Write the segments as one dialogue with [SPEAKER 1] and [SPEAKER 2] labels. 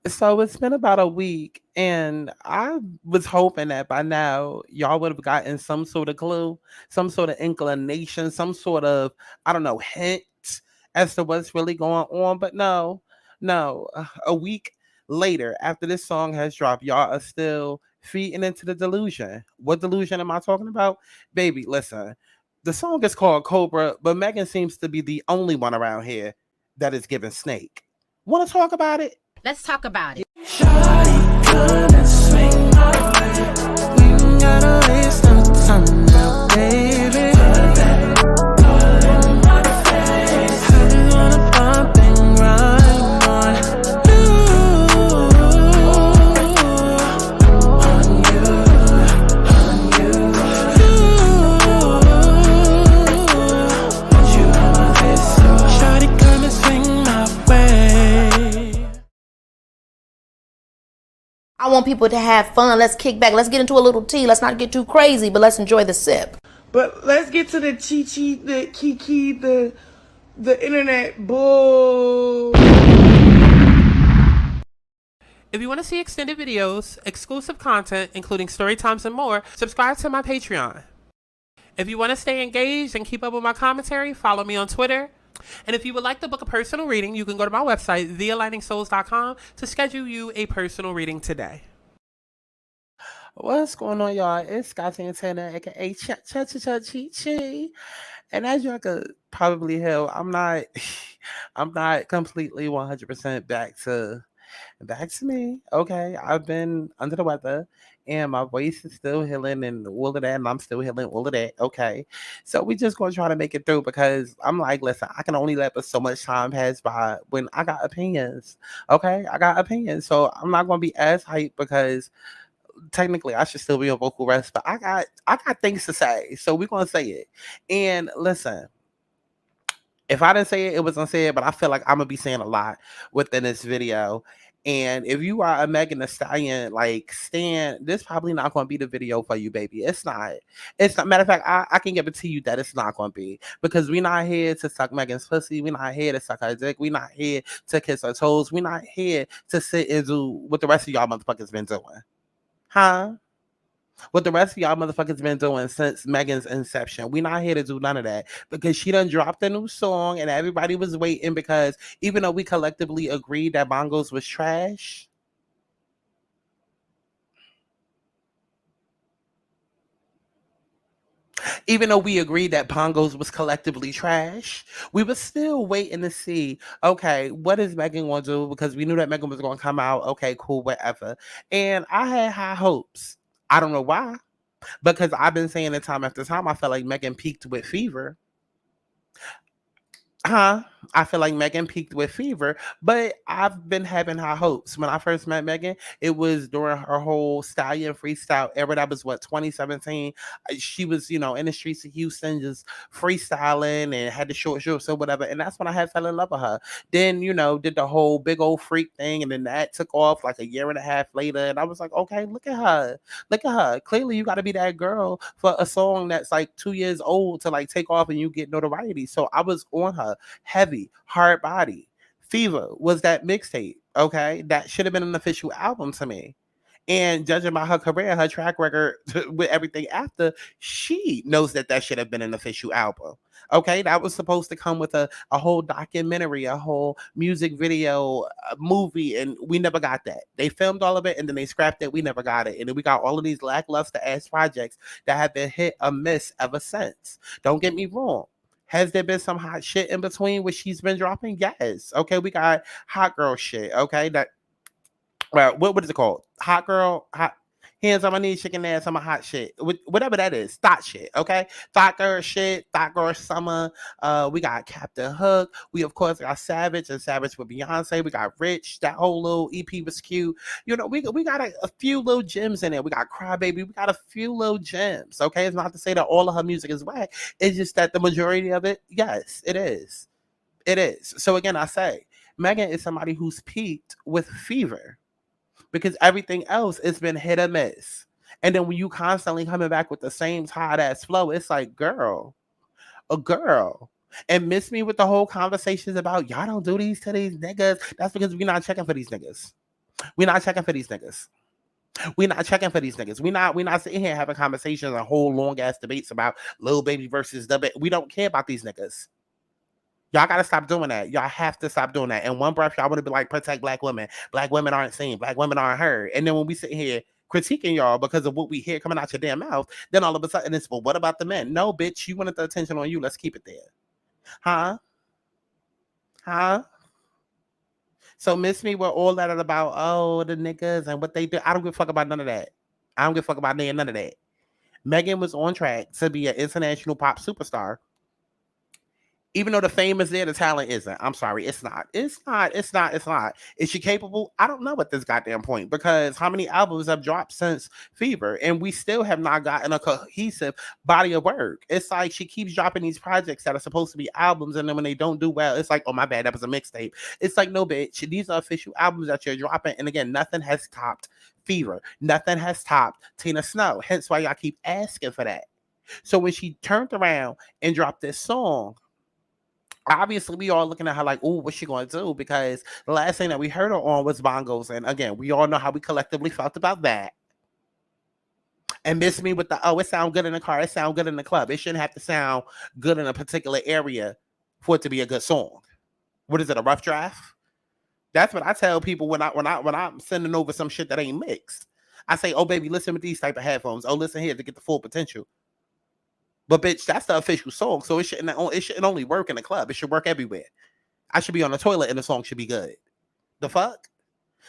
[SPEAKER 1] So it's been about a week, and I was hoping that by now y'all would have gotten some sort of clue, some sort of inclination, some sort of, I don't know, hint as to what's really going on. But no, no. A week later, after this song has dropped, y'all are still feeding into the delusion. What delusion am I talking about? Baby, listen. The song is called Cobra, but Megan seems to be the only one around here that is giving snake. Want to talk about it?
[SPEAKER 2] Let's talk about it.
[SPEAKER 3] Shawty, come and swing my way. We ain't gotta waste no time now, baby. Put that all in my face. I just wanna bump and grind on you, on you, on you, want you on my face. So shawty, come and swing my way.
[SPEAKER 2] I want people to have fun. Let's kick back. Let's get into a little tea. Let's not get too crazy, but let's enjoy the sip.
[SPEAKER 4] But let's get to the chi-chi, the kiki, the internet bull.
[SPEAKER 1] If you want to see extended videos, exclusive content, including story times and more, subscribe to my Patreon. If you want to stay engaged and keep up with my commentary, follow me on Twitter. And if you would like to book a personal reading, you can go to my website, thealigningsouls.com, to schedule you a personal reading today. What's going on, y'all? It's Santana, aka Chi. And as y'all could probably hear, I'm not I'm not completely 100% back to me. Okay. I've been under the weather and my voice is still healing and all of that, and I'm still healing all of that. Okay. So we just gonna try to make it through because I'm like, listen, I can only let but so much time pass by when I got opinions. Okay. I got opinions. So I'm not gonna be as hyped because technically I should still be on vocal rest, but I got things to say. So we're gonna say it. And listen, if I didn't say it, it was unsaid, but I feel like I'm gonna be saying a lot within this video. And if you are a Megan Thee Stallion like stan, this probably not gonna be the video for you, baby. It's not. It's not. Matter of fact, I can give it to you that it's not gonna be because we're not here to suck Megan's pussy. We're not here to suck her dick. We're not here to kiss her toes. We're not here to sit and do what the rest of y'all motherfuckers been doing, huh? What the rest of y'all motherfuckers been doing since Megan's inception. We not here to do none of that because she done dropped a new song and everybody was waiting because even though we collectively agreed that Bongos was trash, even though we agreed that Bongos was collectively trash, we were still waiting to see, okay, what is Megan going to do? Because we knew that Megan was going to come out. Okay, cool, whatever. And I had high hopes. I don't know why. Because I've been saying it time after time, I felt like Megan peaked with Fever. I feel like Megan peaked with Fever, but I've been having high hopes. When I first met Megan, it was during her whole Stallion freestyle era. That was what, 2017. She was, in the streets of Houston, just freestyling and had the short shorts or whatever. And that's when I had fell in love with her. Then, did the whole big old freak thing, and then that took off like a year and a half later. And I was like, okay, look at her. Look at her. Clearly, you got to be that girl for a song that's like 2 years old to like take off and you get notoriety. So I was on her heavy, hard body. Fever was that mixtape. Okay. That should have been an official album to me. And judging by her career, her track record with everything after, she knows that should have been an official album. Okay, that was supposed to come with a whole documentary, a whole music video, a movie, and we never got that. They filmed all of it and then they scrapped it. We never got it. And then we got all of these lackluster ass projects that have been hit or miss ever since. Don't get me wrong. Has there been some hot shit in between which she's been dropping? Yes. Okay, we got hot girl shit. Okay, that what is it called? Hot girl, hot hands on my knees, shaking ass on my hot shit. Whatever that is, thought shit. Okay, thought girl shit, thought girl summer. We got Captain Hook. We of course got Savage and Savage with Beyonce. We got Rich. That whole little EP was cute. We got a few little gems in there. We got Crybaby. We got a few little gems. Okay, it's not to say that all of her music is whack. It's just that the majority of it, yes, it is. It is. So again, I say Megan is somebody who's peaked with Fever because everything else has been hit or miss. And then when you constantly coming back with the same tired ass flow, it's like, girl, a girl. And miss me with the whole conversations about y'all don't do these to these niggas. That's because we're not checking for these niggas. We not checking for these niggas. We not checking for these niggas. We not sitting here having conversations and whole long ass debates about Lil Baby versus the. We don't care about these niggas. Y'all gotta stop doing that. Y'all have to stop doing that. In one breath, y'all want to be like, protect black women. Black women aren't seen. Black women aren't heard. And then when we sit here critiquing y'all because of what we hear coming out your damn mouth, then all of a sudden it's, well, what about the men? No, bitch, you wanted the attention on you. Let's keep it there. Huh? Huh? So miss me with all that about, oh, the niggas and what they do. I don't give a fuck about none of that. I don't give a fuck about none of that. Megan was on track to be an international pop superstar. Even though the fame is there, the talent isn't. I'm sorry, it's not. It's not. It's not. It's not. Is she capable? I don't know at this goddamn point, because how many albums have dropped since Fever, and we still have not gotten a cohesive body of work. It's like she keeps dropping these projects that are supposed to be albums, and then when they don't do well, it's like, oh my bad, that was a mixtape. It's like, no, bitch, these are official albums that you're dropping, and again, nothing has topped Fever. Nothing has topped Tina Snow. Hence why y'all keep asking for that. So when she turned around and dropped this song, obviously we all looking at her like, oh, what's she going to do? Because the last thing that we heard her on was bongos. And again, we all know how we collectively felt about that. And miss me with the, oh, it sounds good in the car. It sounds good in the club. It shouldn't have to sound good in a particular area for it to be a good song. What is it, a rough draft? That's what I tell people when I'm sending over some shit that ain't mixed. I say, oh, baby, listen with these type of headphones. Oh, listen here to get the full potential. But bitch, that's the official song, so it shouldn't only work in the club. It should work everywhere. I should be on the toilet and the song should be good. The fuck?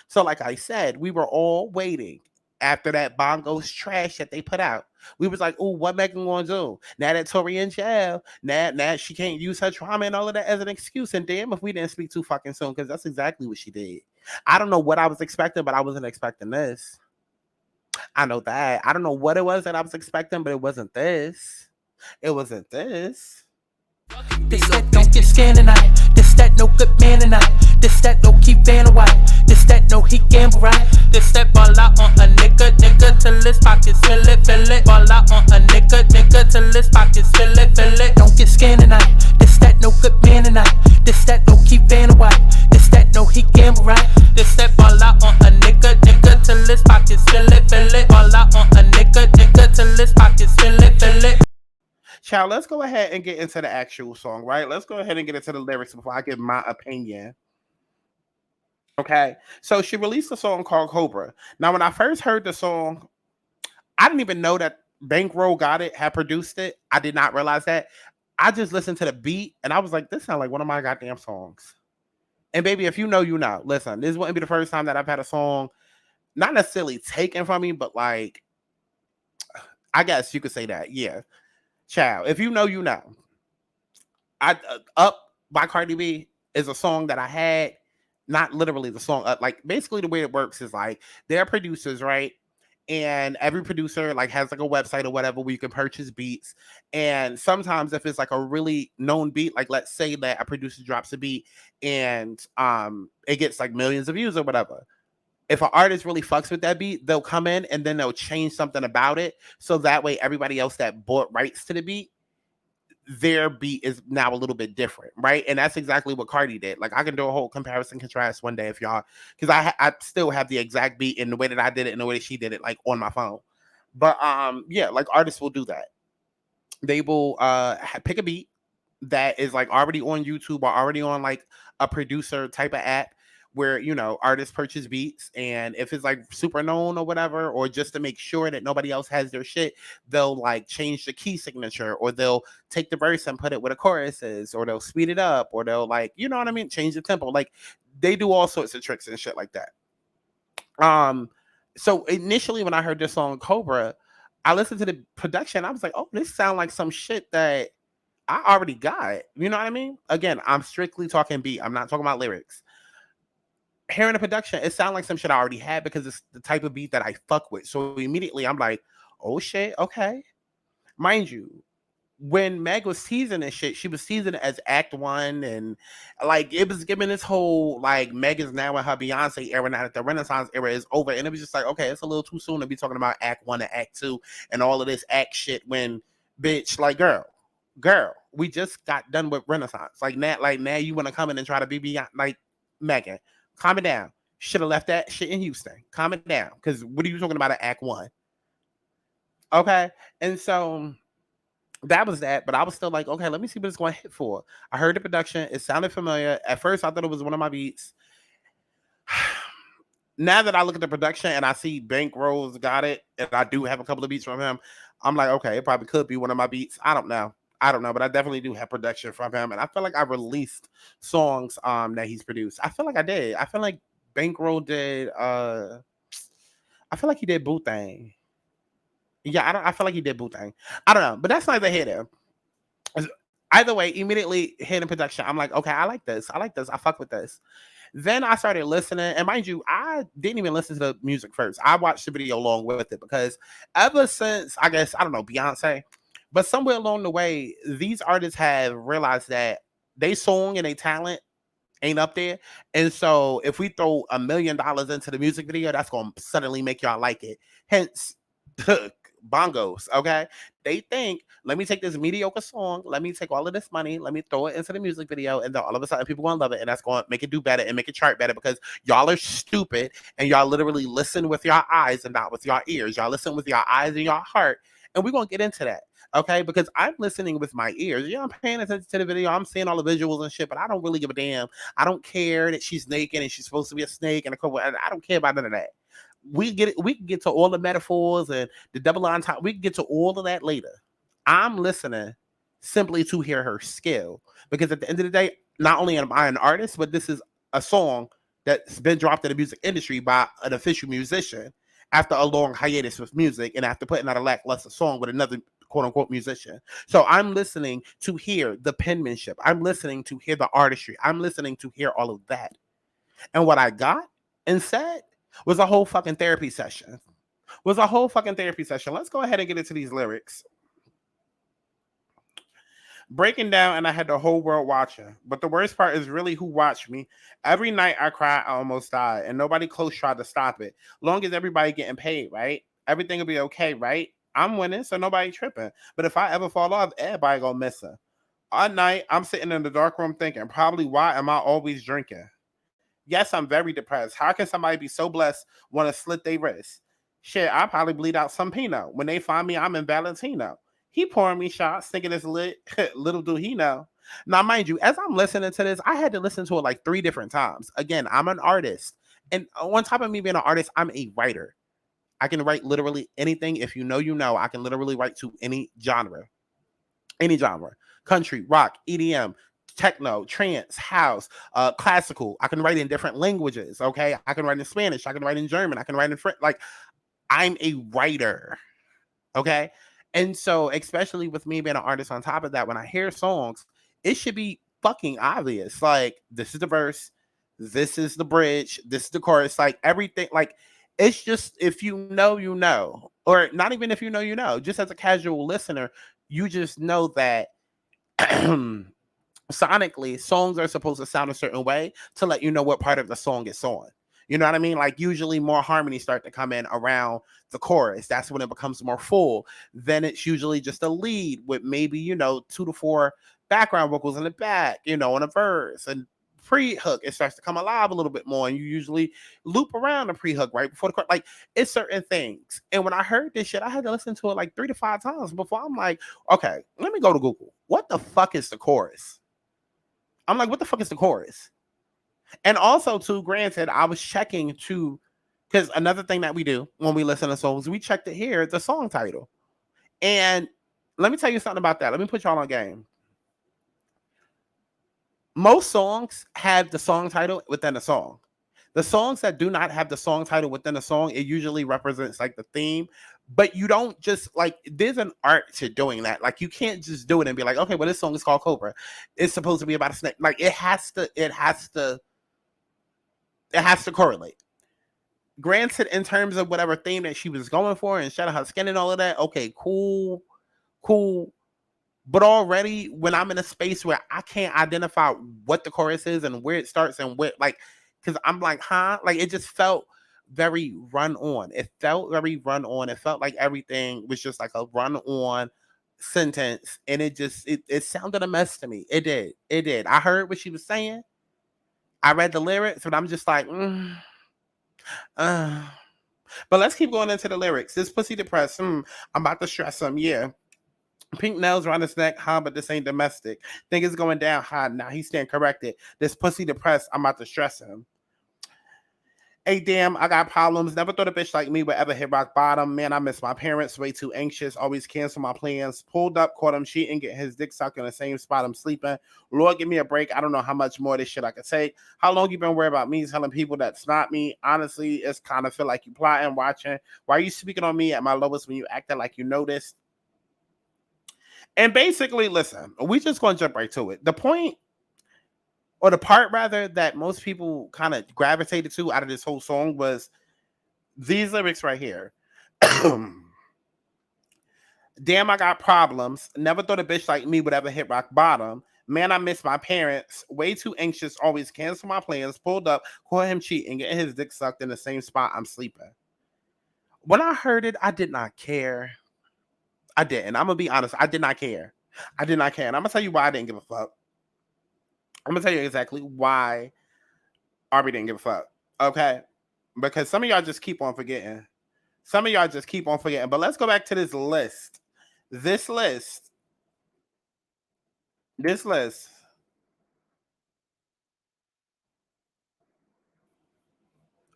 [SPEAKER 1] So like I said, we were all waiting after that bongos trash that they put out. We was like, oh, what Megan gonna do? Now that Tori in jail, now she can't use her trauma and all of that as an excuse. And damn if we didn't speak too fucking soon, because that's exactly what she did. I don't know what I was expecting, but I wasn't expecting this. I know that. I don't know what it was that I was expecting, but it wasn't this. It wasn't this.
[SPEAKER 3] This that don't get scanned tonight. This that no good man tonight. This that no keep Vanna white. This that no he gamble right. This that ball out on a nigga till his pockets fill it. Ball out on a nigga till his pockets fill it. Don't get scanned tonight. This that no good man tonight. This that no keep Vanna white. This that no he gamble right. This that ball out on a nigga till his pockets fill it. Ball out on a nigga till his pockets fill it.
[SPEAKER 1] Child, let's go ahead and get into the actual song, right? Let's go ahead and get into the lyrics before I give my opinion. Okay, so she released a song called Cobra. Now, when I first heard the song, I didn't even know that Bankroll Got It had produced it. I did not realize that. I just listened to the beat and I was like, this sounds like one of my goddamn songs. And baby, if you know, you know. Listen, this wouldn't be the first time that I've had a song not necessarily taken from me, but like, I guess you could say that, yeah. Child, if you know, you know. Up by Cardi B is a song that I had, not literally the song Up. Like basically the way it works is like they're producers, right? And every producer like has like a website or whatever where you can purchase beats. And sometimes if it's like a really known beat, like let's say that a producer drops a beat and it gets like millions of views or whatever. If an artist really fucks with that beat, they'll come in and then they'll change something about it. So that way everybody else that bought rights to the beat, their beat is now a little bit different, right? And that's exactly what Cardi did. Like I can do a whole comparison contrast one day if y'all, because I still have the exact beat in the way that I did it and the way that she did it, like on my phone. But yeah, like artists will do that. They will pick a beat that is like already on YouTube or already on like a producer type of app, where, you know, artists purchase beats, and if it's like super known or whatever, or just to make sure that nobody else has their shit, they'll like change the key signature, or they'll take the verse and put it where the chorus is, or they'll speed it up, or they'll like, you know what I mean, change the tempo. Like they do all sorts of tricks and shit like that. So initially when I heard this song Cobra, I listened to the production. I was like, oh, this sounds like some shit that I already got. You know what I mean? Again, I'm strictly talking beat. I'm not talking about lyrics. Hearing the production, it sounds like some shit I already had because it's the type of beat that I fuck with. So immediately I'm like, oh shit, okay. Mind you, when Meg was teasing this shit, she was teasing it as Act 1, and like it was giving this whole like Meg is now in her Beyonce era, now that the Renaissance era is over. And it was just like, okay, it's a little too soon to be talking about Act 1 and Act 2 and all of this act shit when, bitch, like girl, we just got done with Renaissance. Like now you want to come in and try to be beyond like Megan. Calm it down. Should have left that shit in Houston. Calm it down. Because what are you talking about at Act One? Okay. And so that was that. But I was still like, okay, let me see what it's going to hit for. I heard the production. It sounded familiar. At first, I thought it was one of my beats. Now that I look at the production and I see Bankrolls got it, and I do have a couple of beats from him, I'm like, okay, it probably could be one of my beats. I don't know. But I definitely do have production from him. And I feel like I released songs that he's produced. I feel like I did. I feel like Bankroll did I feel like he did Boo Thing. Yeah, I feel like he did Boo Thing. I don't know, but that's neither here nor there. Either way, immediately hitting production, I'm like, okay, I like this. I fuck with this. Then I started listening, and mind you, I didn't even listen to the music first. I watched the video along with it because ever since, I guess, I don't know, Beyonce, but somewhere along the way, these artists have realized that they song and they talent ain't up there. And so if we throw $1 million into the music video, that's going to suddenly make y'all like it. Hence, bongos, okay? They think, let me take this mediocre song, let me take all of this money, let me throw it into the music video, and then all of a sudden people gonna love it, and that's gonna make it do better and make it chart better because y'all are stupid and y'all literally listen with your eyes and not with your ears. Y'all listen with your eyes and your heart, and we're gonna get into that. Okay, because I'm listening with my ears. Yeah, I'm paying attention to the video. I'm seeing all the visuals and shit, but I don't really give a damn. I don't care that she's naked and she's supposed to be a snake and a couple. I don't care about none of that. We can get to all the metaphors and the double entendre. We can get to all of that later. I'm listening simply to hear her skill because at the end of the day, not only am I an artist, but this is a song that's been dropped in the music industry by an official musician after a long hiatus with music and after putting out a lackluster song with another quote unquote musician. So I'm listening to hear the penmanship. I'm listening to hear the artistry. I'm listening to hear all of that. And what I got instead was a whole fucking therapy session. Let's go ahead and get into these lyrics. Breaking down, and I had the whole world watching. But the worst part is really who watched me. Every night I cried, I almost died, and nobody close tried to stop it. Long as everybody getting paid, right? Everything will be okay, right? I'm winning, so nobody tripping. But if I ever fall off, everybody gonna miss her. At night, I'm sitting in the dark room thinking, probably why am I always drinking? Yes, I'm very depressed. How can somebody be so blessed want to slit their wrist? Shit, I probably bleed out some Pinot. When they find me, I'm in Valentino. He pouring me shots, thinking it's lit. Little do he know. Now, mind you, as I'm listening to this, I had to listen to it like 3 different times. Again, I'm an artist. And on top of me being an artist, I'm a writer. I can write literally anything. If you know, you know. I can literally write to any genre. Any genre. Country, rock, EDM, techno, trance, house, classical. I can write in different languages, okay? I can write in Spanish. I can write in German. I can write in French. Like, I'm a writer, okay? And so, especially with me being an artist on top of that, when I hear songs, it should be fucking obvious. Like, this is the verse. This is the bridge. This is the chorus. Like, everything. Like, it's just, if you know, you know. Or not even if you know, you know. Just as a casual listener, you just know that sonically, songs are supposed to sound a certain way to let you know what part of the song it's on. You know what I mean? Like usually more harmonies start to come in around the chorus. That's when it becomes more full. Then it's usually just a lead with maybe, 2 to 4 background vocals in the back, on a verse. And pre-hook, it starts to come alive a little bit more. And you usually loop around the pre-hook right before the chorus. Like it's certain things. And when I heard this shit, I had to listen to it like 3 to 5 times before I'm like, okay, let me go to Google. What the fuck is the chorus? I'm like, what the fuck is the chorus? And also, too, granted, I was checking too, because another thing that we do when we listen to songs, we check to hear the song title. And let me tell you something about that. Let me put y'all on game. Most songs have the song title within a song. The songs that do not have the song title within a song, it usually represents like the theme. But you don't just like, there's an art to doing that. Like you can't just do it and be like, okay, well, this song is called Cobra. It's supposed to be about a snake. Like it has to correlate. Granted, in terms of whatever theme that she was going for and shadow her skin and all of that, okay, cool. But already when I'm in a space where I can't identify what the chorus is and where it starts and where, like, because I'm like, huh? Like it just felt very run on. It felt very run on. It felt like everything was just like a run on sentence. And it sounded a mess to me. It did. I heard what she was saying. I read the lyrics, but I'm just like, But let's keep going into the lyrics. This pussy depressed. I'm about to stress him. Yeah. Pink nails around his neck, huh? But this ain't domestic. Think it's going down, huh? Now he's staying corrected. This pussy depressed. I'm about to stress him. Hey, damn, I got problems. Never thought a bitch like me would ever hit rock bottom. Man, I miss my parents. Way too anxious. Always cancel my plans. Pulled up, caught him cheating, get his dick sucked in the same spot I'm sleeping. Lord, give me a break. I don't know how much more of this shit I could take. How long you been worried about me telling people that's not me? Honestly, it's kind of feel like you plotting, watching. Why are you speaking on me at my lowest when you acting like you noticed? And basically, listen, we just gonna jump right to it. The point, or the part rather, that most people kind of gravitated to out of this whole song was these lyrics right here. Damn, I got problems. Never thought a bitch like me would ever hit rock bottom. Man, I miss my parents. Way too anxious. Always cancel my plans. Pulled up, caught him cheating, getting his dick sucked in the same spot I'm sleeping. When I heard it, I did not care. I didn't. I'm gonna be honest. I did not care. I did not care. And I'm gonna tell you why I didn't give a fuck. I'm gonna tell you exactly why Arby didn't give a fuck. Okay? Because some of y'all just keep on forgetting. Some of y'all just keep on forgetting. But let's go back to this list. This list. This list.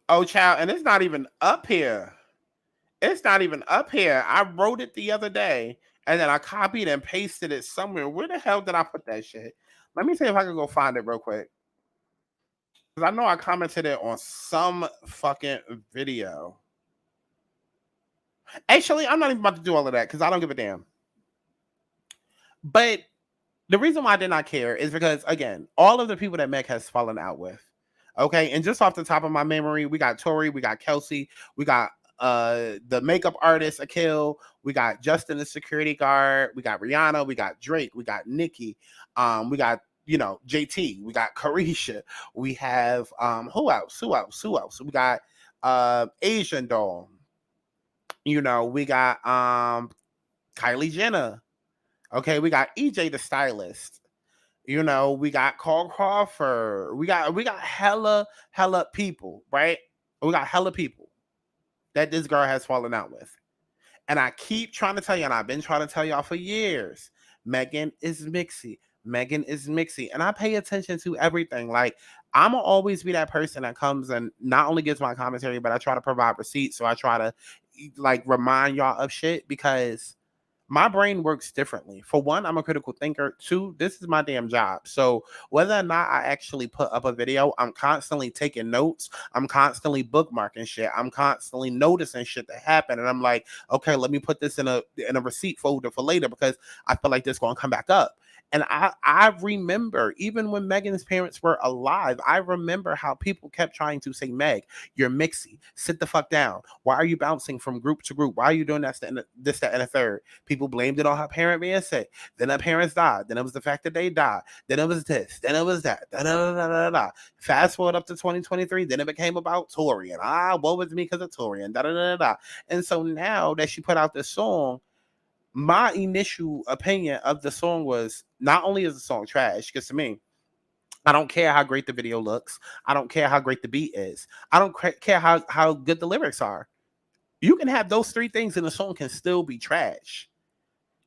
[SPEAKER 1] Oh, child, and it's not even up here. It's not even up here. I wrote it the other day, and then I copied and pasted it somewhere. Where the hell did I put that shit? Let me see if I can go find it real quick. Because I know I commented it on some fucking video. Actually, I'm not even about to do all of that because I don't give a damn. But the reason why I did not care is because, again, all of the people that Meg has fallen out with. Okay, and just off the top of my memory, we got Tori, we got Kelsey, we got the makeup artist Akil, we got Justin the security guard, we got Rihanna, we got Drake, we got Nicki, we got JT, we got Carisha, we have who else? We got Asian Doll, we got Kylie Jenner. Okay, we got EJ the stylist. We got Carl Crawford. We got hella people, right? We got hella people that this girl has fallen out with. And I keep trying to tell you, and I've been trying to tell y'all for years, Megan is mixy. Megan is mixy. And I pay attention to everything. Like, I'm going to always be that person that comes and not only gives my commentary, but I try to provide receipts. So I try to, remind y'all of shit because my brain works differently. For one, I'm a critical thinker. Two, this is my damn job. So whether or not I actually put up a video, I'm constantly taking notes. I'm constantly bookmarking shit. I'm constantly noticing shit that happened. And I'm like, okay, let me put this in a receipt folder for later because I feel like this is going to come back up. And I remember, even when Megan's parents were alive, I remember how people kept trying to say, Meg, you're mixy. Sit the fuck down. Why are you bouncing from group to group? Why are you doing this, that, and a third? People blamed it on her parent being sick. Then her parents died. Then it was the fact that they died. Then it was this. Then it was that. Da, da, da, da, da. Fast forward up to 2023. Then it became about Tori. And woe is me because of Tori. And da, da, da, da. And so now that she put out this song, my initial opinion of the song was not only is the song trash, because to me, I don't care how great the video looks. I don't care how great the beat is. I don't care how good the lyrics are. You can have those three things and the song can still be trash.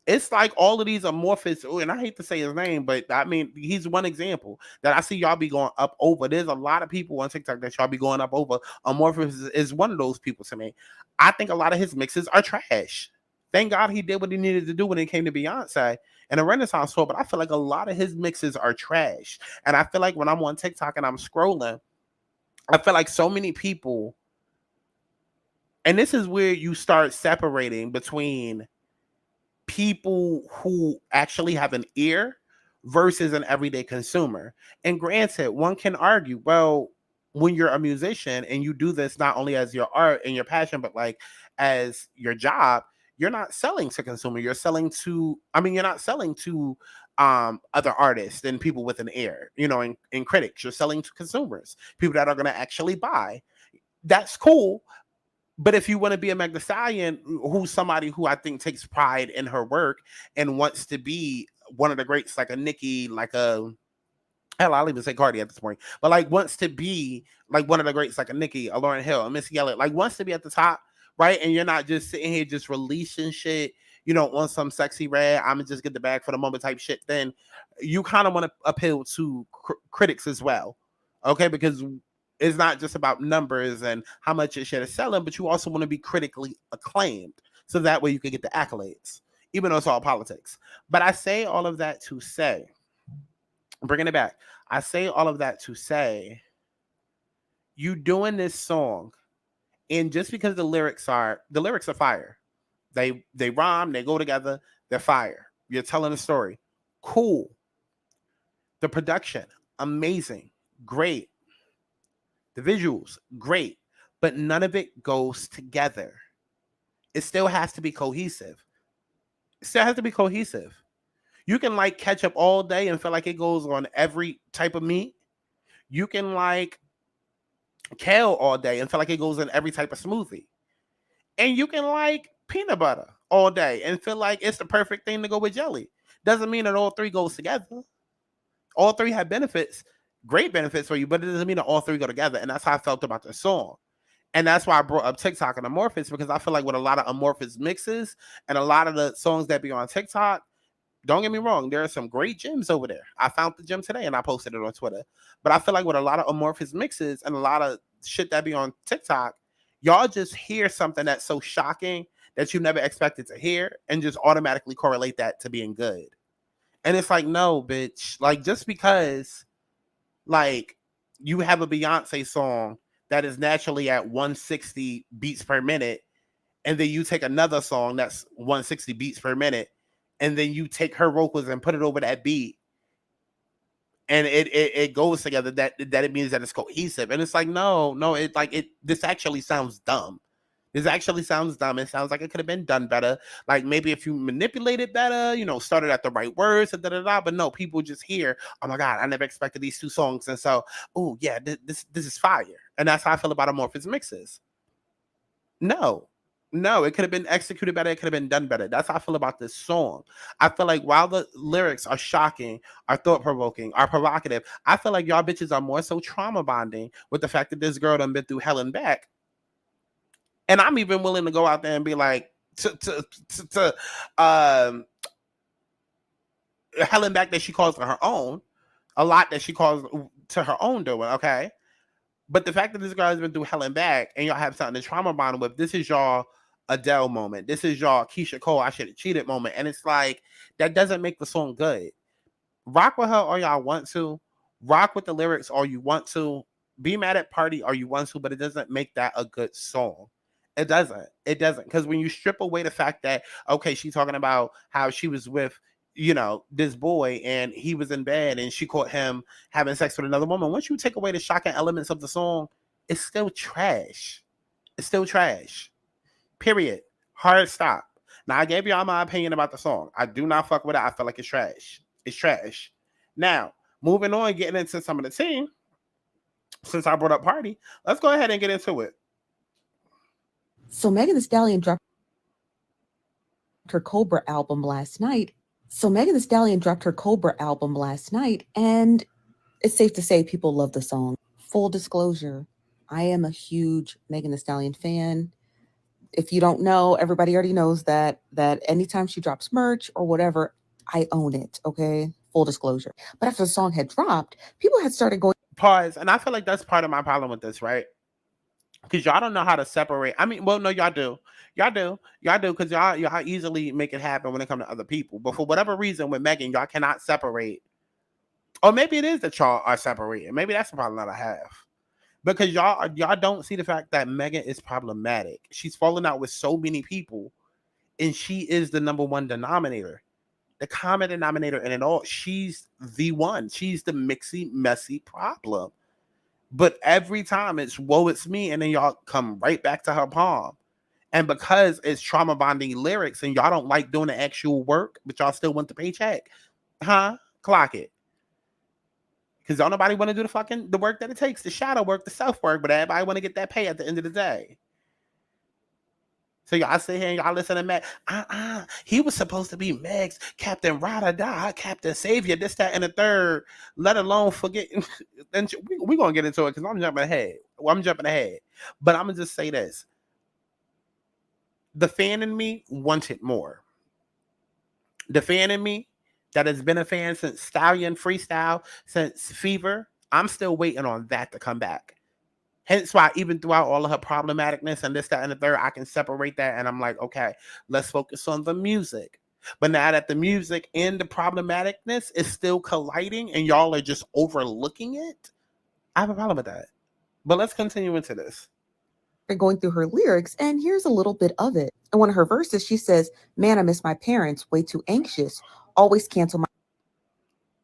[SPEAKER 1] It's like all of these amorphous, and I hate to say his name, but I mean, he's one example that I see y'all be going up over. There's a lot of people on TikTok that y'all be going up over. Amorphous is one of those people to me. I think a lot of his mixes are trash. Thank God he did what he needed to do when it came to Beyonce and a Renaissance tour, but I feel like a lot of his mixes are trash. And I feel like when I'm on TikTok and I'm scrolling, I feel like so many people, and this is where you start separating between people who actually have an ear versus an everyday consumer. And granted, one can argue, well, when you're a musician and you do this not only as your art and your passion, but like as your job, you're not selling to consumer. You're not selling to other artists and people with an ear, and critics. You're selling to consumers, people that are going to actually buy. That's cool. But if you want to be a Meg Thee Stallion, who's somebody who I think takes pride in her work and wants to be one of the greats, like a Nicki, like a Hell, I'll even say Cardi at this point, but like wants to be like one of the greats, like a Nicki, a Lauryn Hill, a Missy Elliott, like wants to be at the top, right? And you're not just sitting here just releasing shit, on some sexy red, I'm gonna just get the bag for the moment type shit. Then you kind of want to appeal to critics as well, okay? Because it's not just about numbers and how much your shit is selling, but you also want to be critically acclaimed, so that way you can get the accolades, even though it's all politics. But I say all of that to say, bringing it back, I say all of that to say, you doing this song, and just because the lyrics are fire, they rhyme, they go together, they're fire. You're telling a story, cool. The production, amazing, great. The visuals, great, but none of it goes together. It still has to be cohesive. It still has to be cohesive. You can like ketchup all day and feel like it goes on every type of meat. You can like kale all day and feel like it goes in every type of smoothie. And you can like peanut butter all day and feel like it's the perfect thing to go with jelly. Doesn't mean that all three goes together. All three have benefits, great benefits for you, but it doesn't mean that all three go together. And that's how I felt about the song. And that's why I brought up TikTok and amorphous, because I feel like with a lot of amorphous mixes and a lot of the songs that be on TikTok, don't get me wrong, there are some great gems over there. I found the gem today and I posted it on Twitter. But I feel like with a lot of amorphous mixes and a lot of shit that be on TikTok, y'all just hear something that's so shocking that you never expected to hear and just automatically correlate that to being good. And it's like, no, bitch. Like, just because, like, you have a Beyonce song that is naturally at 160 beats per minute, and then you take another song that's 160 beats per minute, and then you take her vocals and put it over that beat, and it goes together, that it means that it's cohesive. And it's like, no, this actually sounds dumb. This actually sounds dumb. It sounds like it could have been done better. Like maybe if you manipulate it better, started at the right words, but no, people just hear, oh my God, I never expected these two songs. And so, oh yeah, this is fire. And that's how I feel about amorphous mixes. No, it could have been executed better. It could have been done better. That's how I feel about this song. I feel like while the lyrics are shocking, are thought-provoking, are provocative, I feel like y'all bitches are more so trauma bonding with the fact that this girl done been through hell and back. And I'm even willing to go out there and be like, hell and back that she calls to her own, a lot that she calls to her own doing, okay? But the fact that this girl has been through hell and back and y'all have something to trauma bond with, this is y'all Adele moment. This is y'all Keisha Cole, I should have cheated moment. And it's like, that doesn't make the song good. Rock with her all y'all want to. Rock with the lyrics all you want to. Be mad at Pardi all you want to, but it doesn't make that a good song. It doesn't. Because when you strip away the fact that, okay, she's talking about how she was with, this boy and he was in bed and she caught him having sex with another woman. Once you take away the shocking elements of the song, it's still trash. It's still trash. Period. Hard stop. Now, I gave y'all my opinion about the song. I do not fuck with it. I feel like it's trash. It's trash. Now, moving on, getting into some of the team, since I brought up Pardi, let's go ahead and get into it.
[SPEAKER 5] So Megan Thee Stallion dropped her Cobra album last night. And it's safe to say people love the song. Full disclosure, I am a huge Megan Thee Stallion fan. If you don't know, everybody already knows that anytime she drops merch or whatever, I own it, okay? Full disclosure. But after the song had dropped, people had started going...
[SPEAKER 1] Pause. And I feel like that's part of my problem with this, right? Because y'all don't know how to separate. I mean, well, no, y'all do. Y'all do, because y'all easily make it happen when it comes to other people. But for whatever reason, with Megan, y'all cannot separate. Or maybe it is that y'all are separating. Maybe that's the problem that I have. Because y'all don't see the fact that Megan is problematic. She's falling out with so many people, and she is the number one denominator. The common denominator in it all. She's the one. She's the messy problem. But every time it's, whoa, it's me, and then y'all come right back to her palm. And because it's trauma bonding lyrics and y'all don't like doing the actual work, but y'all still want the paycheck, clock it. Because don't nobody want to do the work that it takes, the shadow work, the self work, but everybody want to get that pay at the end of the day. So y'all sit here and y'all listen to Meg. He was supposed to be Meg's Captain Rada Da, Captain Savior, this, that, and the third. Let alone forget. And we're gonna get into it because I'm jumping ahead. Well, I'm jumping ahead. But I'm gonna just say this. The fan in me wanted more. The fan in me that has been a fan since Stallion Freestyle, since Fever, I'm still waiting on that to come back. Hence why even throughout all of her problematicness and this, that, and the third, I can separate that and I'm like, okay, let's focus on the music. But now that the music and the problematicness is still colliding and y'all are just overlooking it, I have a problem with that. But let's continue into this.
[SPEAKER 5] Going through her lyrics, and here's a little bit of it. In one of her verses, she says, "Man, I miss my parents, way too anxious, always cancel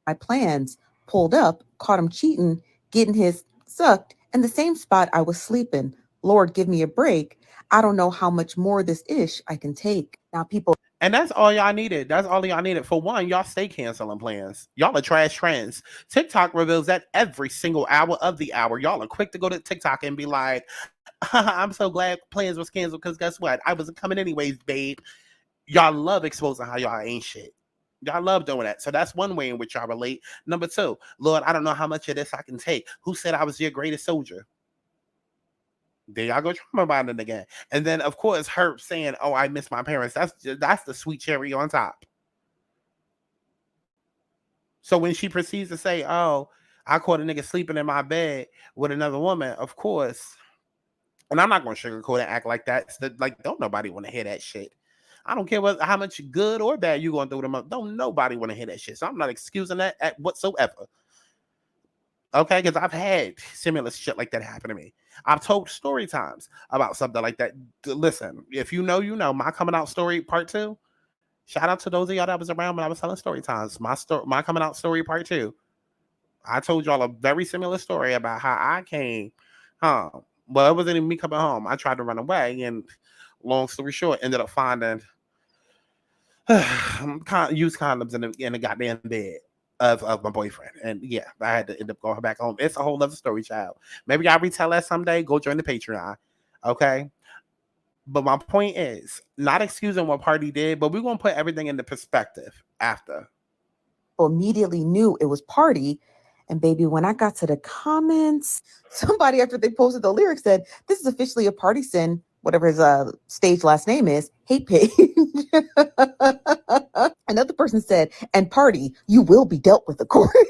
[SPEAKER 5] my plans, pulled up, caught him cheating, getting his sucked in the same spot I was sleeping. Lord, give me a break. I don't know how much more this ish I can take." Now people,
[SPEAKER 1] and that's all y'all needed. That's all y'all needed. For one, y'all stay canceling plans. Y'all are trash trends. TikTok reveals that every single hour of the hour. Y'all are quick to go to TikTok and be like, I'm so glad plans was canceled because guess what? I wasn't coming anyways, babe. Y'all love exposing how y'all ain't shit. Y'all love doing that. So that's one way in which y'all relate. Number two, Lord, I don't know how much of this I can take. Who said I was your greatest soldier? There y'all go trauma bonding again. And then of course her saying, "Oh, I miss my parents." That's the sweet cherry on top. So when she proceeds to say, "Oh, I caught a nigga sleeping in my bed with another woman," of course, and I'm not gonna sugarcoat and act like that. Like, don't nobody want to hear that shit. I don't care how much good or bad you going through them up. Don't nobody want to hear that shit. So I'm not excusing that whatsoever. Okay, because I've had similar shit like that happen to me. I've told story times about something like that. Listen, if you know, you know. My coming out story part 2. Shout out to those of y'all that was around when I was telling story times. My coming out story part 2. I told y'all a very similar story about how I came home. Well, it wasn't even me coming home. I tried to run away, and long story short, ended up finding used condoms in the goddamn bed of my boyfriend. And yeah, I had to end up going back home. It's a whole other story, child. Maybe I'll retell that someday. Go join the Patreon. Okay. But my point is, not excusing what Pardi did, but we're gonna put everything into perspective after.
[SPEAKER 5] immediately knew it was Pardi. And baby, when I got to the comments, somebody after they posted the lyrics said, "This is officially a Pardison," whatever his stage last name is, hate page. Another person said, "And Pardi, you will be dealt with, according."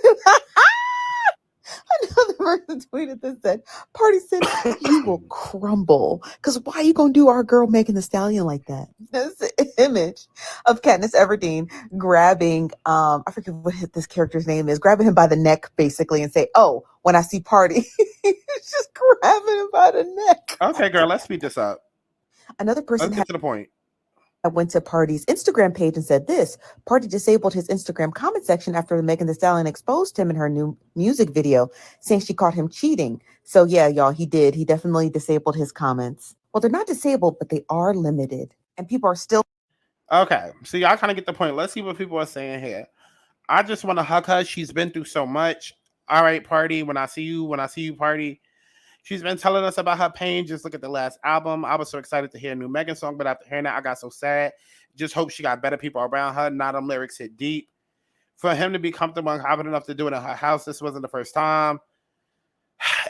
[SPEAKER 5] Another person tweeted this, said, "Pardi said you will crumble. Because why are you going to do our girl Megan Thee Stallion like that?" This image of Katniss Everdeen grabbing, I forget what this character's name is, grabbing him by the neck, basically, and say, "Oh, when I see Pardi." He's just grabbing him by the neck.
[SPEAKER 1] Okay, girl, let's speed this up.
[SPEAKER 5] Another person
[SPEAKER 1] Let's get to the point.
[SPEAKER 5] I went to Pardi's Instagram page and said this: Pardi disabled his Instagram comment section after Megan Thee Stallion exposed him in her new music video, saying she caught him cheating. So yeah, y'all, he did. He definitely disabled his comments. Well, they're not disabled, but they are limited. And people are still...
[SPEAKER 1] Okay, so y'all kind of get the point. Let's see what people are saying here. I just want to hug her. She's been through so much. All right, Pardi, when I see you, Pardi. She's been telling us about her pain. Just look at the last album. I was so excited to hear a new Megan song, but after hearing that, I got so sad. Just hope she got better people around her. Now them lyrics hit deep. For him to be comfortable and confident enough to do it in her house, this wasn't the first time.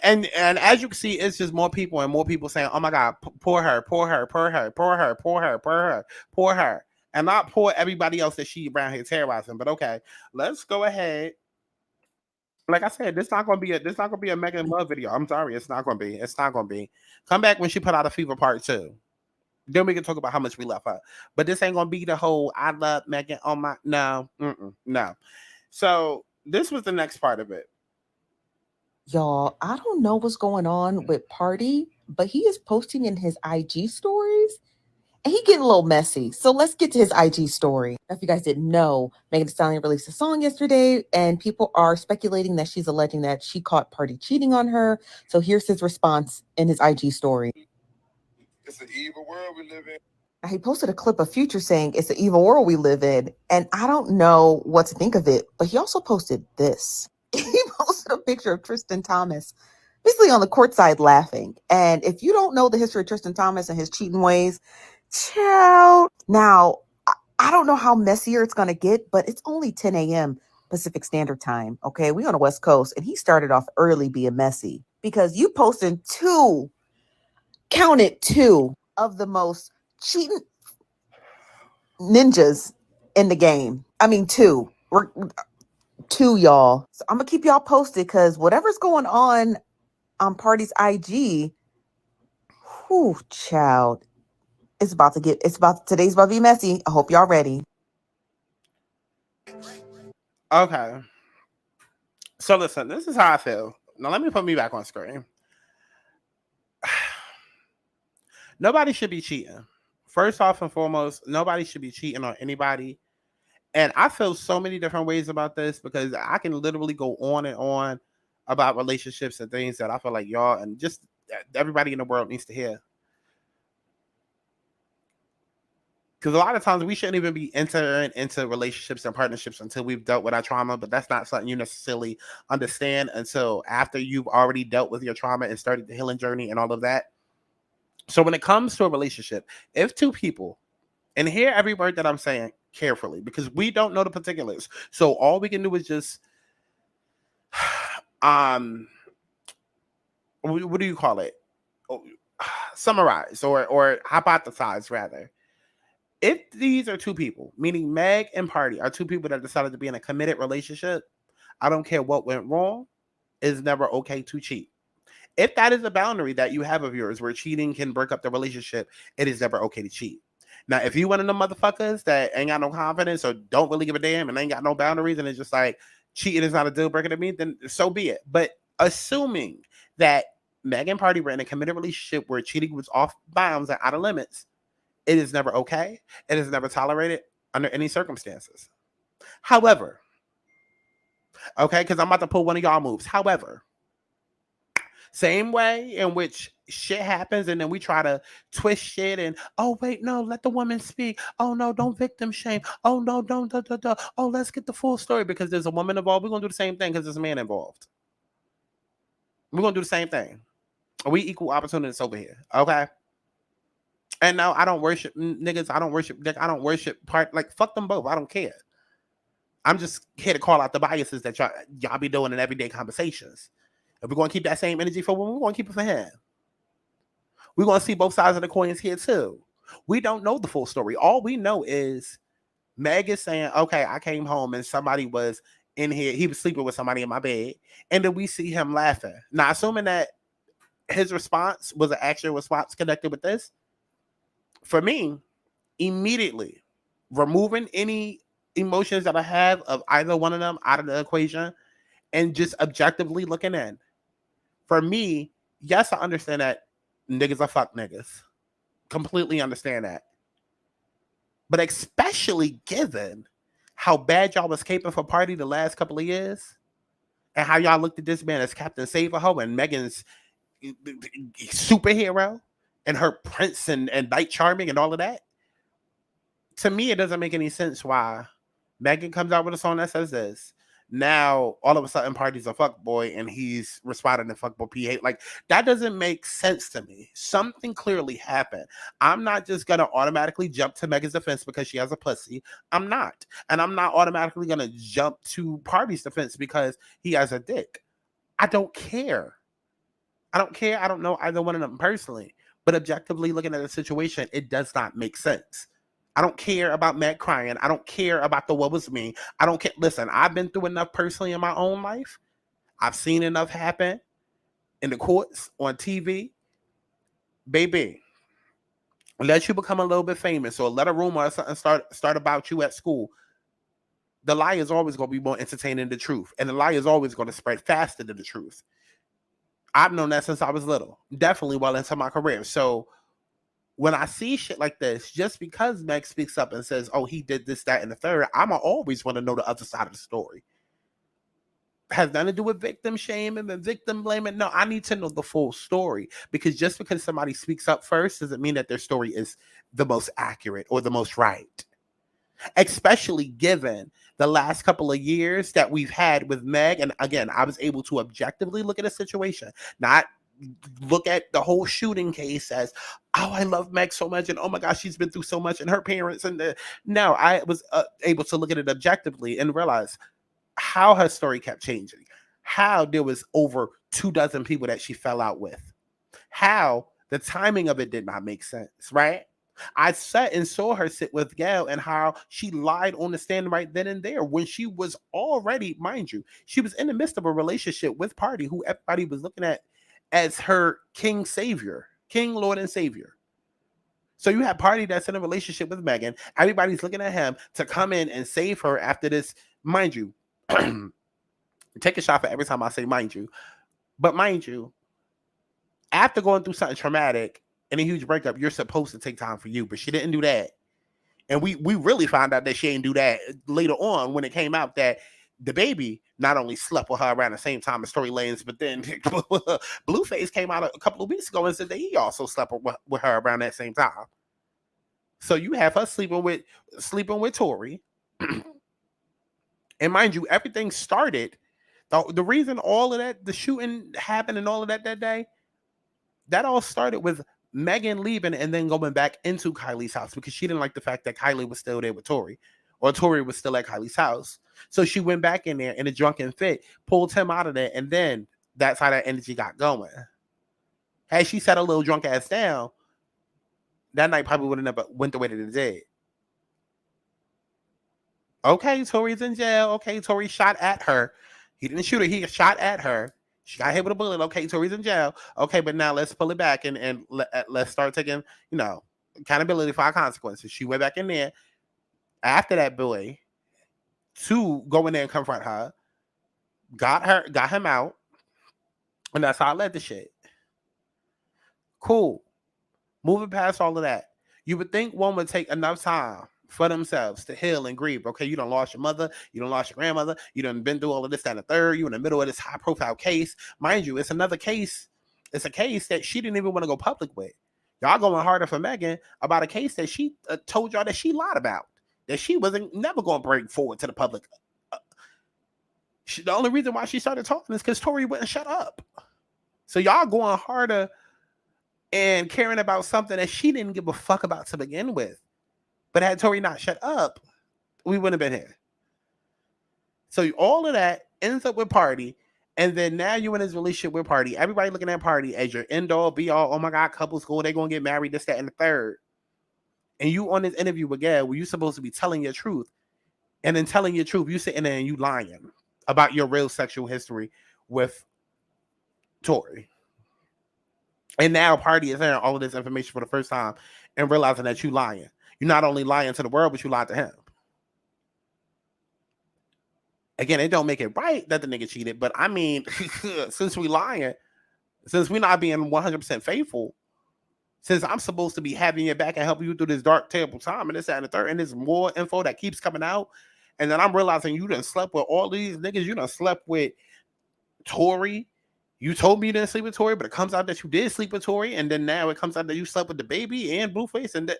[SPEAKER 1] And as you can see, it's just more people and more people saying, "Oh my God, poor her, poor her, poor her, poor her, poor her, poor her, poor her," and not poor everybody else that she around here terrorizing. But okay, let's go ahead. Like I said, this not gonna be a Megan Love video. I'm sorry, it's not gonna be. It's not gonna be. Come back when she put out a Fever Part 2. Then we can talk about how much we love her. But this ain't gonna be the whole "I love Megan" on my no, no. So this was the next part of it.
[SPEAKER 5] Y'all, I don't know what's going on with Pardi, but he is posting in his IG stories. And he getting a little messy. So let's get to his IG story. If you guys didn't know, Megan Thee Stallion released a song yesterday, and people are speculating that she's alleging that she caught Pardi cheating on her. So here's his response in his IG story.
[SPEAKER 6] "It's an evil world we live in."
[SPEAKER 5] Now, he posted a clip of Future saying it's an evil world we live in, and I don't know what to think of it, but he also posted this. He posted a picture of Tristan Thompson basically on the courtside laughing. And if you don't know the history of Tristan Thompson and his cheating ways, Child. Now, I don't know how messier it's going to get, but it's only 10 a.m. Pacific Standard Time. Okay, we on the West Coast, and he started off early being messy because you posting counted two of the most cheating ninjas in the game. I mean, two, y'all. So I'm gonna keep y'all posted because whatever's going on Pardi's IG, whew, child, today's about to be messy. I hope y'all ready.
[SPEAKER 1] Okay. So listen, this is how I feel. Now let me put me back on screen. Nobody should be cheating. First off and foremost, nobody should be cheating on anybody. And I feel so many different ways about this because I can literally go on and on about relationships and things that I feel like y'all and just everybody in the world needs to hear. Because a lot of times we shouldn't even be entering into relationships and partnerships until we've dealt with our trauma, but that's not something you necessarily understand until after you've already dealt with your trauma and started the healing journey and all of that. So when it comes to a relationship, if two people, and hear every word that I'm saying carefully, because we don't know the particulars. So all we can do is just, what do you call it? Summarize or hypothesize rather. If these are two people, meaning Meg and Pardi are two people that decided to be in a committed relationship, I don't care what went wrong, it's never okay to cheat. If that is a boundary that you have of yours where cheating can break up the relationship, it is never okay to cheat. Now, if you one of them motherfuckers that ain't got no confidence or don't really give a damn and ain't got no boundaries and it's just like cheating is not a deal breaker to me, then so be it. But assuming that Meg and Pardi were in a committed relationship where cheating was off bounds and out of limits, it is never okay. It is never tolerated under any circumstances. However, okay, because I'm about to pull one of y'all moves. However, same way in which shit happens and then we try to twist shit and, oh, wait, no, let the woman speak. Oh, no, don't victim shame. Oh, no, don't. Oh, let's get the full story because there's a woman involved. We're going to do the same thing because there's a man involved. We're going to do the same thing. We equal opportunities over here, okay? And now I don't worship niggas. I don't worship dick. I don't worship part. Like, fuck them both. I don't care. I'm just here to call out the biases that y'all be doing in everyday conversations. If we're going to keep that same energy for women, we're going to keep it for him. We're going to see both sides of the coins here too. We don't know the full story. All we know is Meg is saying, okay, I came home and somebody was in here. He was sleeping with somebody in my bed. And then we see him laughing. Now, assuming that his response was an actual response connected with this, for me, immediately removing any emotions that I have of either one of them out of the equation and just objectively looking in. For me, yes, I understand that niggas are fuck niggas. Completely understand that. But especially given how bad y'all was caping for Pardi the last couple of years and how y'all looked at this man as Captain Save-A-Ho and Megan's superhero and her prince and Night Charming and all of that. To me, it doesn't make any sense why Megan comes out with a song that says this. Now, all of a sudden, Pardi's a fuckboy and he's responding to fuckboy P8. Like, that doesn't make sense to me. Something clearly happened. I'm not just going to automatically jump to Megan's defense because she has a pussy. I'm not. And I'm not automatically going to jump to Pardi's defense because he has a dick. I don't care. I don't care. I don't know either one of them personally. But objectively looking at the situation, it does not make sense. I don't care about Meg crying. I don't care about the what was me. I don't care. Listen, I've been through enough personally in my own life. I've seen enough happen in the courts, on TV. Baby, let you become a little bit famous or let a rumor or something start about you at school. The lie is always going to be more entertaining than the truth. And the lie is always going to spread faster than the truth. I've known that since I was little. Definitely well into my career. So when I see shit like this, just because Meg speaks up and says, oh, he did this, that, and the third, I'ma always want to know the other side of the story. Has nothing to do with victim shaming and victim blaming. No, I need to know the full story. Because just because somebody speaks up first doesn't mean that their story is the most accurate or the most right. Especially given the last couple of years that we've had with Meg. And again, I was able to objectively look at a situation, not look at the whole shooting case as, oh, I love Meg so much, and oh my gosh, she's been through so much, and her parents, and no, I was able to look at it objectively and realize how her story kept changing, how there was over 24 people that she fell out with, how the timing of it did not make sense, right? I sat and saw her sit with Gail and how she lied on the stand right then and there when she was already, mind you, she was in the midst of a relationship with Pardi, who everybody was looking at as her king savior, king, Lord, and savior. So you have Pardi that's in a relationship with Megan. Everybody's looking at him to come in and save her after this, mind you. Take a shot for every time I say mind you. But mind you, after going through something traumatic and a huge breakup, you're supposed to take time for you, but she didn't do that. And we really found out that she didn't do that later on when it came out that the baby not only slept with her around the same time as Story Lanes, but then Blueface came out a couple of weeks ago and said that he also slept with her around that same time. So you have her sleeping with Tori. And mind you, everything started. The reason all of that, the shooting happened and all of that day, that all started with Megan leaving and then going back into Kylie's house because she didn't like the fact that Kylie was still there with Tori, or Tori was still at Kylie's house. So she went back in there in a drunken fit, pulled him out of there, and then that's how that energy got going. Had she sat a little drunk ass down, that night probably would have never went the way that it did. Okay, Tori's in jail. Okay, Tori shot at her. He didn't shoot her. He shot at her. She got hit with a bullet. Okay, Tori's in jail. Okay, but now let's pull it back and let's start taking, accountability for our consequences. She went back in there after that boy to go in there and confront her. Got him out. And that's how I led the shit. Cool. Moving past all of that. You would think one would take enough time for themselves to heal and grieve. Okay, you done lost your mother, you done lost your grandmother, you done been through all of this, that, and the third, you in the middle of this high profile case. Mind you, it's another case. It's a case that she didn't even want to go public with. Y'all going harder for Megan about a case that she told y'all that she lied about, that she wasn't never going to bring forward to the public. The only reason why she started talking is because Tori wouldn't shut up. So y'all going harder and caring about something that she didn't give a fuck about to begin with. But had Tori not shut up, we wouldn't have been here. So all of that ends up with Pardi. And then now you're in this relationship with Pardi. Everybody looking at Pardi as your end all, be all, oh my God, couples cool, they're going to get married, this, that, and the third. And you on this interview with Gail where you're supposed to be telling your truth. And then telling your truth, you sitting there and you lying about your real sexual history with Tori. And now Pardi is hearing all of this information for the first time and realizing that you lying. You're not only lying to the world, but you lied to him. Again, it don't make it right that the nigga cheated, but I mean, since we lying, since we're not being 100% faithful, since I'm supposed to be having your back and helping you through this dark, terrible time, and this, that, and the third, and there's more info that keeps coming out, and then I'm realizing you done slept with all these niggas, you done slept with Tori. You told me you didn't sleep with Tori, but it comes out that you did sleep with Tori, and then now it comes out that you slept with the baby and Blueface, and that.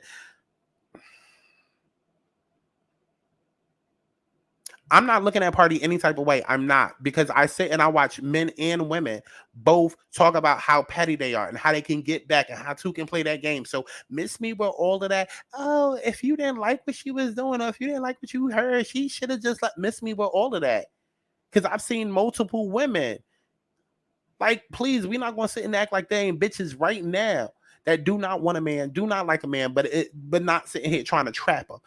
[SPEAKER 1] I'm not looking at Pardi any type of way. I'm not, because I sit and I watch men and women both talk about how petty they are and how they can get back and how two can play that game. So miss me with all of that. Oh, if you didn't like what she was doing, or if you didn't like what you heard, she should have just miss me with all of that. Because I've seen multiple women. Like, please, we're not going to sit and act like they ain't bitches right now that do not want a man, do not like a man, but not sitting here trying to trap them.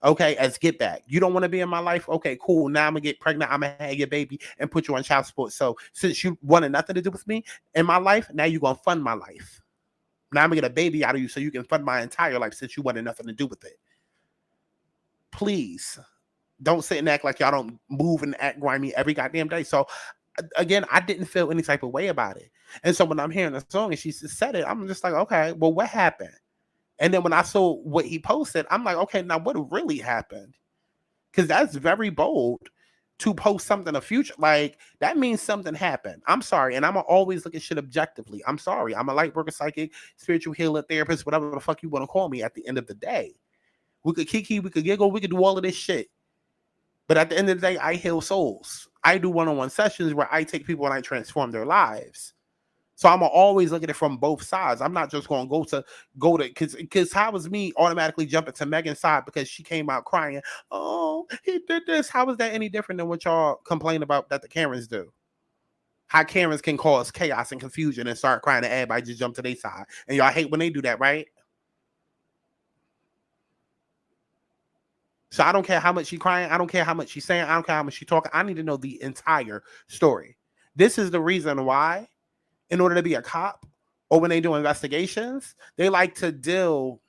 [SPEAKER 1] Okay, as get back. You don't want to be in my life? Okay, cool. Now I'm going to get pregnant. I'm going to have your baby and put you on child support. So since you wanted nothing to do with me in my life, now you're going to fund my life. Now I'm going to get a baby out of you so you can fund my entire life since you wanted nothing to do with it. Please, don't sit and act like y'all don't move and act grimy every goddamn day. So again, I didn't feel any type of way about it. And so when I'm hearing the song and she said it, I'm just like, okay, well, what happened? And then when I saw what he posted, I'm like, okay, now what really happened? Because that's very bold to post something of future. Like, that means something happened. I'm sorry. And I'm going to always look at shit objectively. I'm sorry. I'm a light worker, psychic, spiritual healer, therapist, whatever the fuck you want to call me at the end of the day. We could kiki, we could giggle, we could do all of this shit. But at the end of the day, I heal souls. I do one-on-one sessions where I take people and I transform their lives. So I'm gonna always look at it from both sides. I'm not just gonna go to because how was me automatically jumping to Megan's side because she came out crying? Oh, he did this. How is that any different than what y'all complain about that the Karens do? How Karens can cause chaos and confusion and start crying and everybody just jump to their side. And y'all hate when they do that, right? So I don't care how much she crying. I don't care how much she's saying. I don't care how much she talking. I need to know the entire story. This is the reason why, in order to be a cop or when they do investigations, they like to deal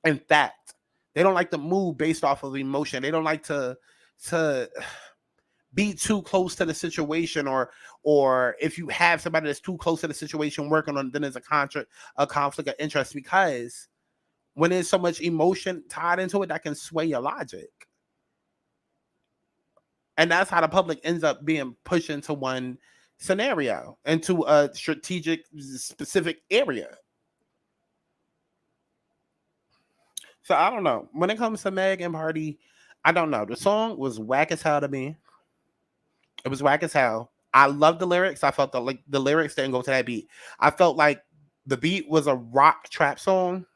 [SPEAKER 1] in fact. They don't like to move based off of emotion. They don't like to be too close to the situation, or if you have somebody that's too close to the situation working on it, then there's a conflict of interest, because when there's so much emotion tied into it, that can sway your logic. And that's how the public ends up being pushed into one scenario, into a strategic, specific area. So I don't know. When it comes to Meg and Pardi, I don't know. The song was whack as hell to me. It was whack as hell. I loved the lyrics. I felt like the lyrics didn't go to that beat. I felt like the beat was a rock trap song.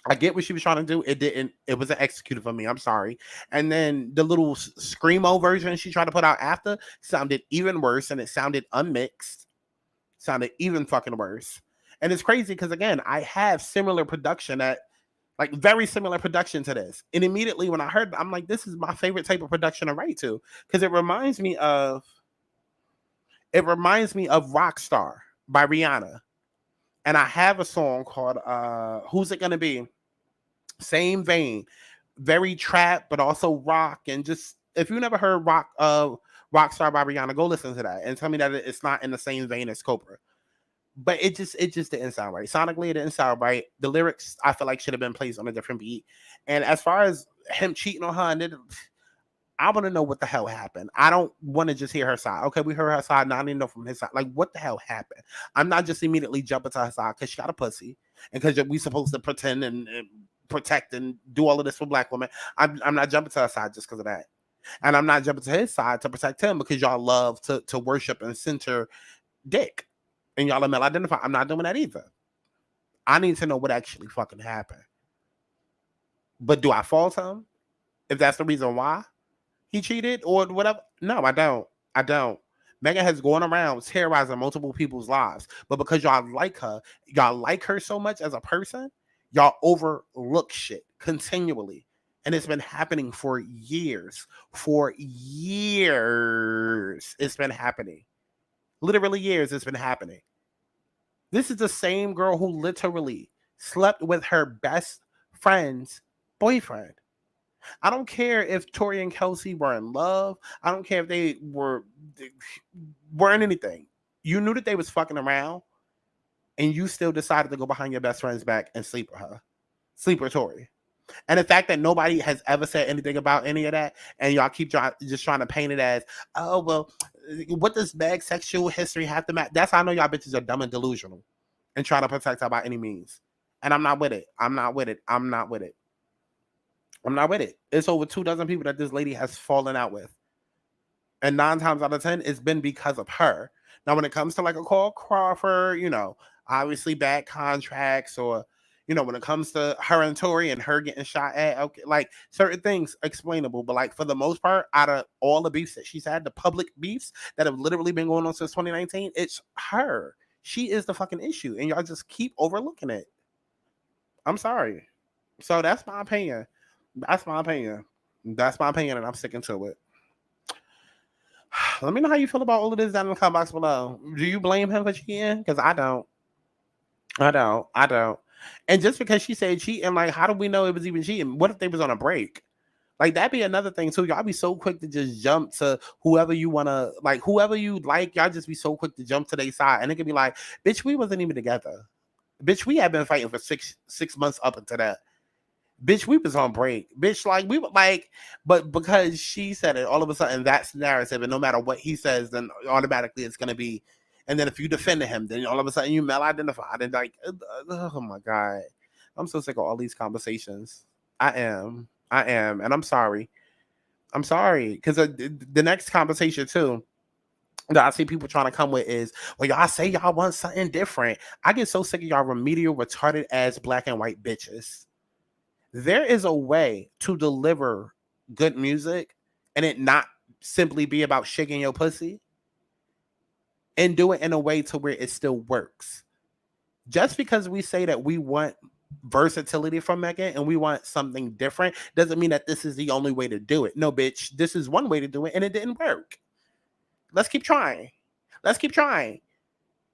[SPEAKER 1] I get what she was trying to do. It didn't. It wasn't executed for me. I'm sorry. And then the little screamo version she tried to put out after sounded even worse, and it sounded unmixed. Sounded even fucking worse. And it's crazy because, again, I have similar production like very similar production to this. And immediately when I heard, I'm like, this is my favorite type of production to write to, because it reminds me of Rockstar by Rihanna. And I have a song called Who's It Gonna Be? Same vein, very trap, but also rock. And just, if you never heard Rockstar by Rihanna, go listen to that and tell me that it's not in the same vein as Cobra. But it just didn't sound right. Sonically, it didn't sound right. The lyrics, I feel like, should have been placed on a different beat. And as far as him cheating on her, I want to know what the hell happened. I don't want to just hear her side. Okay, we heard her side. Now I need to know from his side. Like, what the hell happened? I'm not just immediately jumping to her side because she got a pussy and because we supposed to pretend and protect and do all of this for Black women. I'm not jumping to her side just because of that. And I'm not jumping to his side to protect him because y'all love to worship and center dick. And y'all are male identified. I'm not doing that either. I need to know what actually fucking happened. But do I fault him if that's the reason why he cheated or whatever? No, I don't. Megan has gone around terrorizing multiple people's lives. But because y'all like her so much as a person, y'all overlook shit continually. And it's been happening for years. For years, it's been happening. Literally years, it's been happening. This is the same girl who literally slept with her best friend's boyfriend. I don't care if Tori and Kelsey were in love. I don't care if they weren't anything. You knew that they was fucking around, and you still decided to go behind your best friend's back and sleep with her. Sleep with Tori. And the fact that nobody has ever said anything about any of that, and y'all keep just trying to paint it as, oh, well, what does Meg's sexual history have to matter? That's how I know y'all bitches are dumb and delusional and trying to protect her by any means. And I'm not with it. It's over 24 people that this lady has fallen out with. And 9 times out of 10, it's been because of her. Now, when it comes to like a Cole Crawford, obviously bad contracts, or, when it comes to her and Tori and her getting shot at, okay, like certain things explainable. But like for the most part, out of all the beefs that she's had, the public beefs that have literally been going on since 2019, it's her. She is the fucking issue. And y'all just keep overlooking it. I'm sorry. So that's my opinion. And I'm sticking to it. Let me know how you feel about all of this down in the comment box below. Do you blame him for cheating? Because I don't. And just because she said cheating, like, how do we know it was even cheating? What if they was on a break? Like, that'd be another thing, too. Y'all be so quick to just jump to whoever you want to, like, whoever you like, y'all just be so quick to jump to their side. And it could be like, bitch, we wasn't even together. Bitch, we had been fighting for six months up into that. Bitch, we was on break. Bitch, like, we were like, but because she said it, all of a sudden, that's the narrative. And no matter what he says, then automatically it's going to be. And then if you defend him, then all of a sudden you mal-identified. And like, oh my God. I'm so sick of all these conversations. I am. And I'm sorry. Because the next conversation too, that I see people trying to come with is, well, y'all say y'all want something different. I get so sick of y'all remedial, retarded ass black and white bitches. There is a way to deliver good music and it not simply be about shaking your pussy, and do it in a way to where it still works. Just because we say that we want versatility from Megan and we want something different doesn't mean that this is the only way to do it. No, bitch, this is one way to do it and it didn't work. Let's keep trying. Let's keep trying.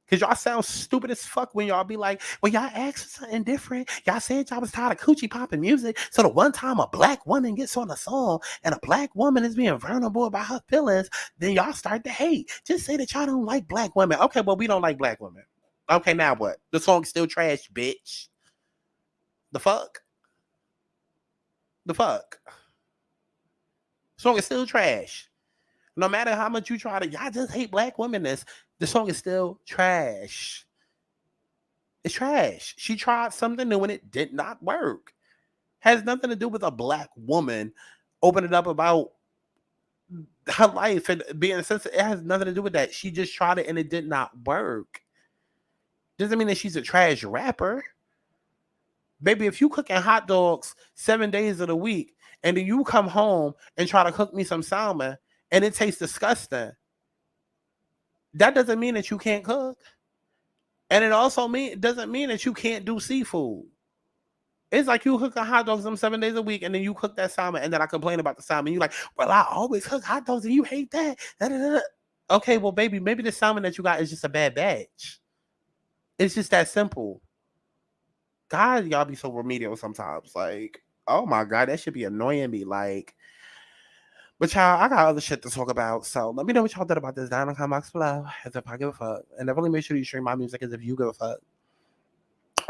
[SPEAKER 1] Because y'all sound stupid as fuck when y'all be like, well, y'all asked for something different. Y'all said y'all was tired of coochie popping music. So the one time a black woman gets on a song and a black woman is being vulnerable about her feelings, then y'all start to hate. Just say that y'all don't like black women. Okay, well, we don't like black women. Okay, now what? The song's still trash, bitch. The fuck? The fuck? The song is still trash. No matter how much you try to, y'all just hate black women. The song is still trash. It's trash. She tried something new and it did not work. Has nothing to do with a black woman opening up about her life and being sensitive. It has nothing to do with that. She just tried it and it did not work. Doesn't mean that she's a trash rapper. Baby, if you cooking hot dogs 7 days of the week and then you come home and try to cook me some salmon and it tastes disgusting, that doesn't mean that you can't cook. And it also doesn't mean that you can't do seafood. It's like you cook hot dogs them 7 days a week and then you cook that salmon and then I complain about the salmon. You're like, well, I always cook hot dogs and you hate that. Okay, well, baby, maybe the salmon that you got is just a bad batch. It's just that simple. God, y'all be so remedial sometimes. Like, oh my God, that should be annoying me. Like, but y'all, I got other shit to talk about. So let me know what y'all thought about this down in the comment box below. As if I give a fuck. And definitely make sure you stream my music as if you give a fuck.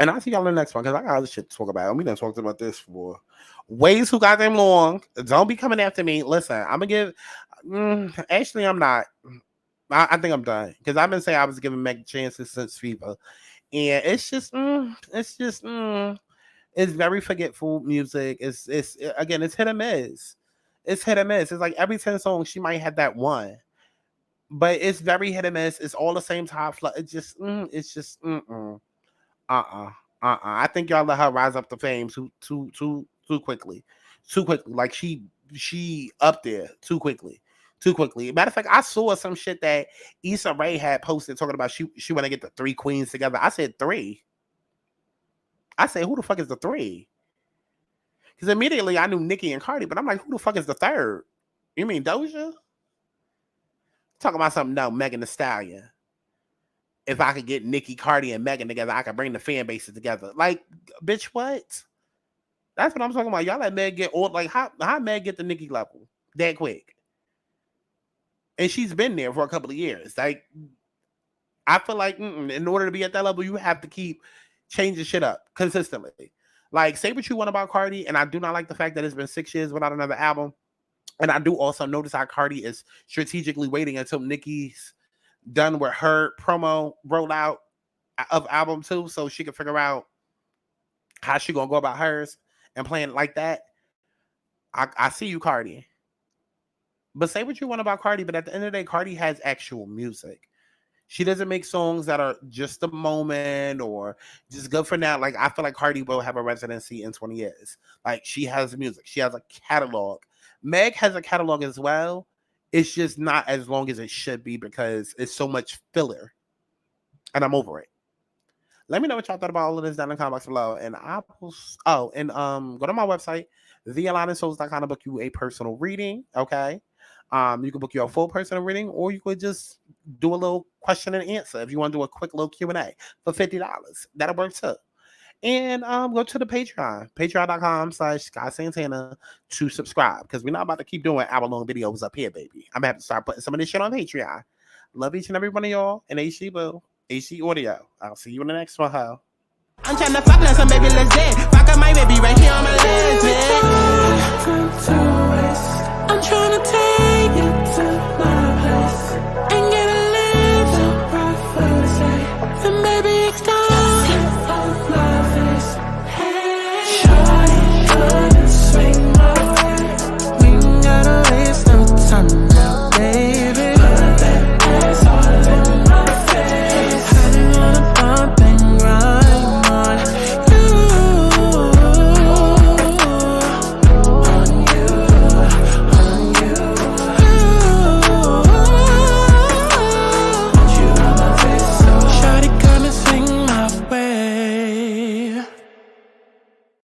[SPEAKER 1] And I'll see y'all in the next one because I got other shit to talk about. And we done talked about this for way too goddamn long. Don't be coming after me. Listen, I'm going to give... actually, I'm not. I think I'm done. Because I've been saying I was giving Meg chances since FIFA. And it's just... it's very forgetful music. It's again, it's hit or miss. It's hit or miss. It's like every 10 songs, she might have that one. But it's very hit or miss. It's all the same top. It's just... I think y'all let her rise up to fame too quickly. Too quickly. Like she up there too quickly. Matter of fact, I saw some shit that Issa Rae had posted talking about she want to get the 3 queens together. I said 3. I said, who the fuck is the 3? Because immediately I knew Nicki and Cardi, but I'm like, who the fuck is the 3rd? You mean Doja? Talking about something, no, Megan Thee Stallion. If I could get Nicki, Cardi, and Megan together, I could bring the fan bases together. Like, bitch, what? That's what I'm talking about. Y'all let Meg get old. Like, how Meg get the Nicki level that quick? And she's been there for a couple of years. Like, I feel like in order to be at that level, you have to keep changing shit up consistently. Like, say what you want about Cardi, and I do not like the fact that it's been 6 years without another album. And I do also notice how Cardi is strategically waiting until Nicki's done with her promo rollout of album 2 so she can figure out how she gonna go about hers and playing it like that. I see you, Cardi. But say what you want about Cardi, but at the end of the day, Cardi has actual music. She doesn't make songs that are just a moment or just good for now. Like, I feel like Cardi will have a residency in 20 years. Like, she has music. She has a catalog. Meg has a catalog as well. It's just not as long as it should be because it's so much filler. And I'm over it. Let me know what y'all thought about all of this down in the comment box below. And I will... Oh, and go to my website, thealignedSouls.com, to book you a personal reading. Okay? You can book your full personal reading, or you could just do a little question and answer if you want to do a quick little Q&A for $50. That'll work too. And go to the Patreon, patreon.com/SkySantana to subscribe, because we're not about to keep doing hour-long videos up here, baby. I'm going to have to start putting some of this shit on Patreon. Love each and every one of y'all, and HD Boo, HD Audio. I'll see you in the next one, ho.
[SPEAKER 3] I'm tryna fuck now, some baby, let's dance. Fuck up my baby right here on my legs, man. I'm tryna